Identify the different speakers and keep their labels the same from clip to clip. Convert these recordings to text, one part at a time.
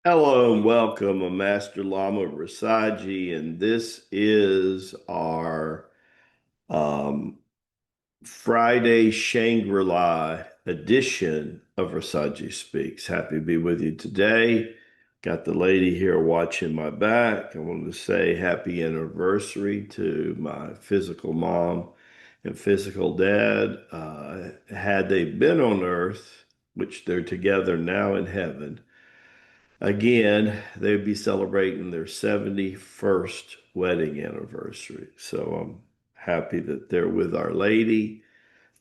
Speaker 1: Hello and welcome. I'm Master Lama Rasaji, and this is our um, Friday Shangri-La edition of Rasaji Speaks. Happy to be with you today. Got the lady here watching my back. I wanted to say happy anniversary to my physical mom and physical dad. Had they been on earth, which they're together now in heaven, again, they'd be celebrating their 71st wedding anniversary. So I'm happy that they're with Our Lady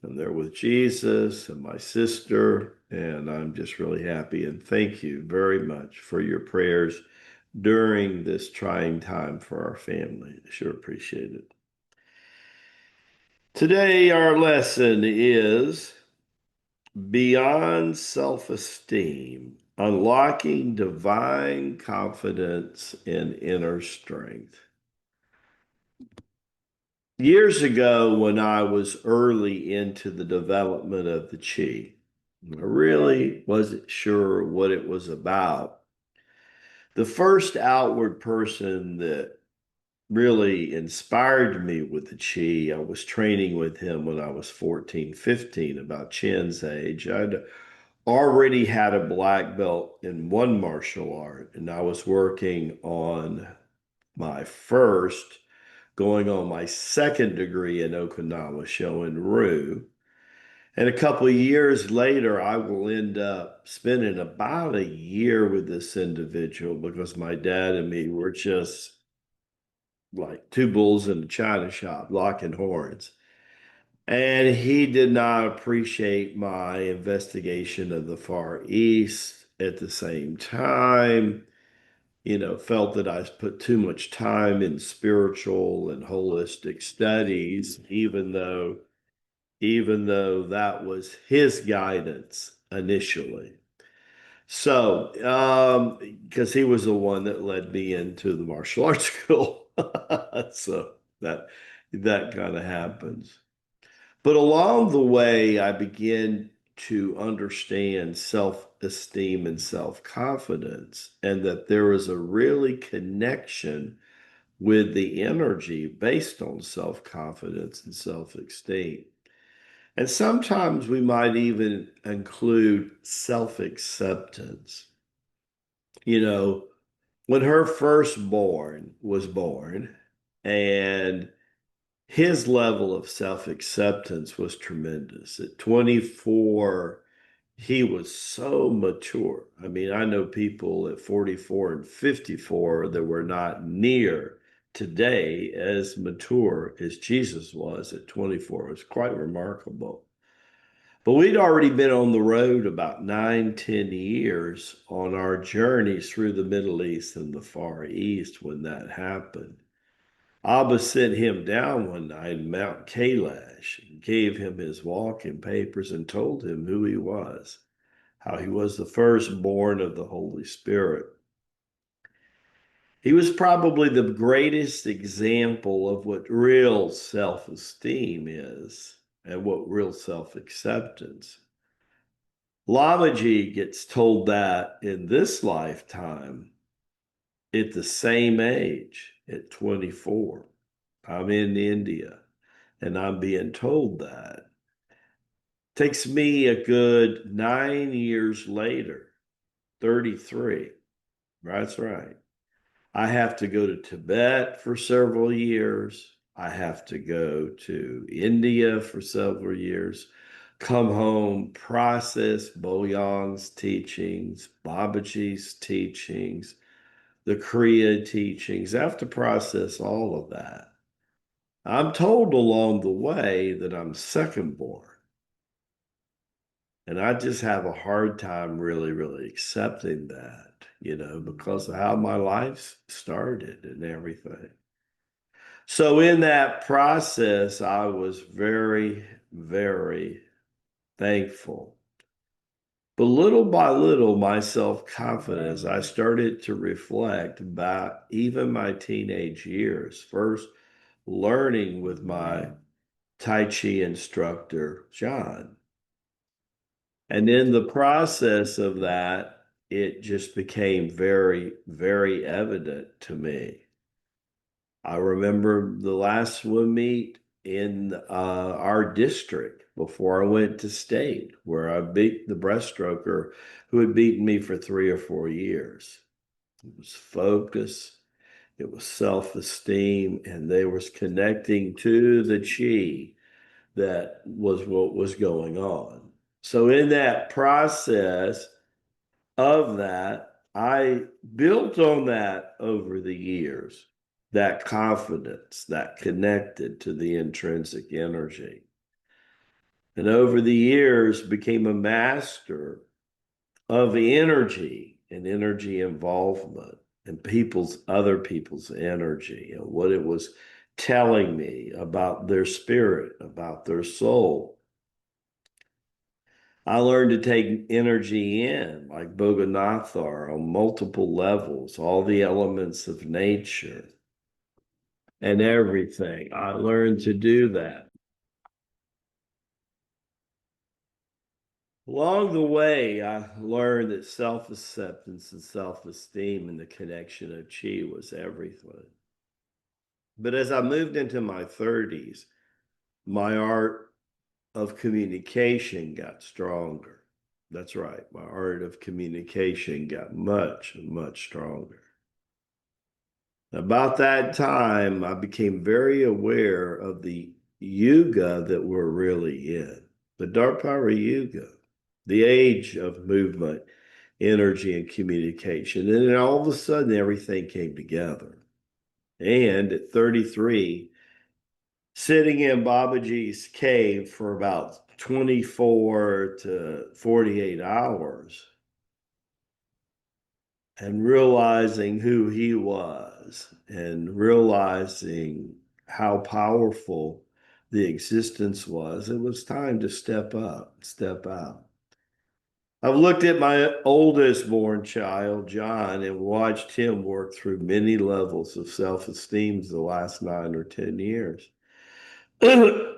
Speaker 1: and they're with Jesus and my sister. And I'm just really happy. And thank you very much for your prayers during this trying time for our family. I sure appreciate it. Today, our lesson is Beyond Self-Esteem, Unlocking Divine Confidence and Inner Strength. Years ago, when I was early into the development of the Chi, I really wasn't sure what it was about. The first outward person that really inspired me with the Chi, I was training with him when I was 14, 15, about Chen's age. I'd already had a black belt in one martial art, and I was working on my first, going on my second degree in Okinawa Shoin-ryu. And a couple of years later, I will end up spending about a year with this individual because my dad and me were just like two bulls in a china shop, locking horns. And he did not appreciate my investigation of the Far East at the same time, felt that I put too much time in spiritual and holistic studies, even though that was his guidance initially. So, because he was the one that led me into the martial arts school. So that kind of happens. But along the way, I began to understand self-esteem and self-confidence, and that there is a really connection with the energy based on self-confidence and self-esteem. And sometimes we might even include self-acceptance. You know, when her firstborn was born, and his level of self-acceptance was tremendous. At 24, he was so mature. I mean, I know people at 44 and 54 that were not near today as mature as Jesus was at 24. It was quite remarkable. But we'd already been on the road about 9, 10 years on our journeys through the Middle East and the Far East when that happened. Abba sent him down one night in Mount Kailash and gave him his walking papers and told him who he was, how he was the firstborn of the Holy Spirit. He was probably the greatest example of what real self-esteem is and what real self-acceptance. Lamaji gets told that in this lifetime at the same age, at 24. I'm in India and I'm being told that. Takes me a good 9 years later, 33. That's right. I have to go to Tibet for several years. I have to go to India for several years, come home, process Boyang's teachings, Babaji's teachings, the Kriya teachings. I have to process all of that. I'm told along the way that I'm second born. And I just have a hard time really, really accepting that, because of how my life started and everything. So in that process, I was very, very thankful. But little by little, my self-confidence, I started to reflect about even my teenage years. First, learning with my Tai Chi instructor, John. And in the process of that, it just became very, very evident to me. I remember the last swim meet in our district before I went to state, where I beat the breaststroker who had beaten me for 3 or 4 years. It was focus, it was self-esteem, and they was connecting to the chi that was what was going on. So in that process of that, I built on that over the years, that confidence that connected to the intrinsic energy. And over the years became a master of energy and energy involvement and other people's energy and what it was telling me about their spirit, about their soul. I learned to take energy in like Boganathar on multiple levels, all the elements of nature and everything. I learned to do that. Along the way, I learned that self-acceptance and self-esteem and the connection of chi was everything. But as I moved into my 30s, my art of communication got stronger. That's right. My art of communication got much, much stronger. About that time, I became very aware of the yuga that we're really in, the Dharpara Yuga, the age of movement, energy, and communication. And then all of a sudden, everything came together. And at 33, sitting in Babaji's cave for about 24 to 48 hours and realizing who he was and realizing how powerful the existence was, it was time to step up, step out. I've looked at my oldest born child, John, and watched him work through many levels of self-esteem the last 9 or 10 years.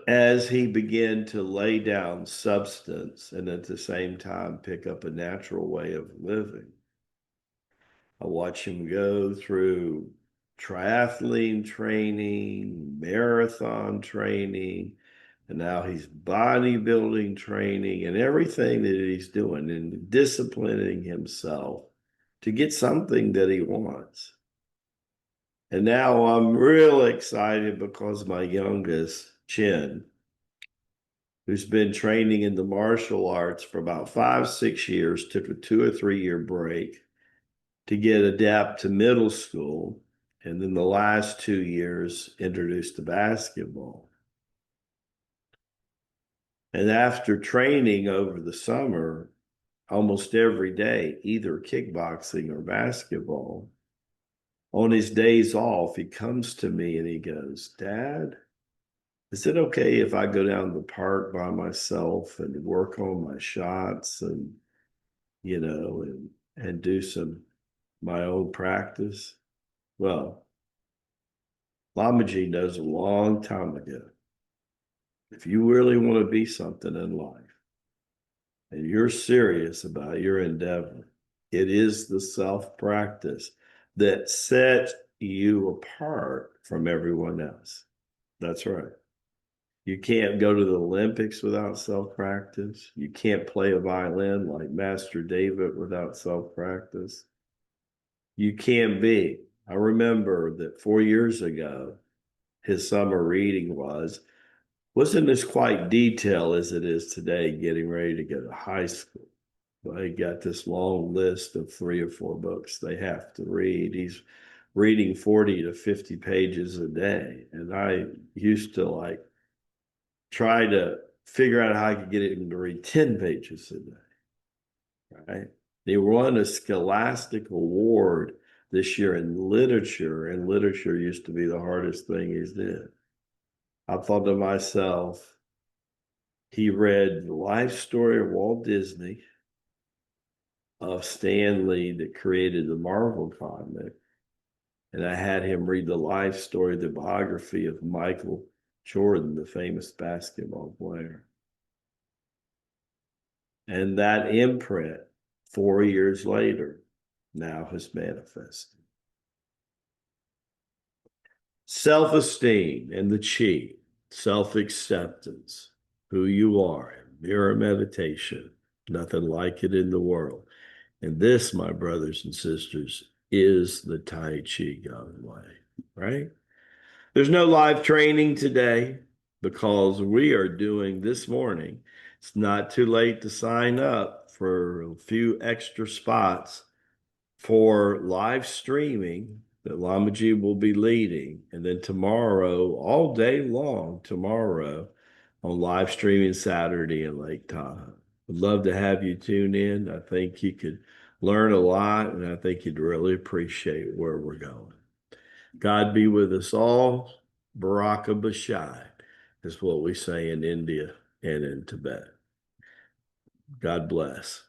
Speaker 1: As he began to lay down substance and at the same time pick up a natural way of living. I watch him go through triathlete training, marathon training, and now he's bodybuilding training and everything that he's doing and disciplining himself to get something that he wants. And now I'm real excited because my youngest, Chin, who's been training in the martial arts for about 5, 6 years, took a 2 or 3 year break to get adapt to middle school. And then the last 2 years introduced to basketball. And after training over the summer, almost every day, either kickboxing or basketball, on his days off, he comes to me and he goes, "Dad, is it okay if I go down to the park by myself and work on my shots and, and do my own practice?" Well, Lamaji knows a long time ago, if you really want to be something in life and you're serious about your endeavor, it is the self-practice that sets you apart from everyone else. That's right. You can't go to the Olympics without self-practice. You can't play a violin like Master David without self-practice. You can't be. I remember that 4 years ago, his summer reading wasn't as quite detailed as it is today, getting ready to go to high school. They got this long list of 3 or 4 books they have to read. He's reading 40 to 50 pages a day. And I used to try to figure out how I could get him to read 10 pages a day, right? They won a Scholastic Award this year in literature, and literature used to be the hardest thing he's did. I thought to myself, he read the life story of Walt Disney, of Stan Lee that created the Marvel comic, and I had him read the life story, the biography of Michael Jordan, the famous basketball player. And that imprint 4 years later, now has manifested. Self-esteem and the chi, self-acceptance, who you are, mirror meditation, nothing like it in the world. And this, my brothers and sisters, is the Tai Chi Gong way, right? There's no live training today because we are doing this morning. It's not too late to sign up for a few extra spots for live streaming that Lama Ji will be leading. And then tomorrow, all day long, tomorrow on live streaming Saturday in Lake Tahoe. Would love to have you tune in. I think you could learn a lot, and I think you'd really appreciate where we're going. God be with us all. Baraka Bashai is what we say in India and in Tibet. God bless.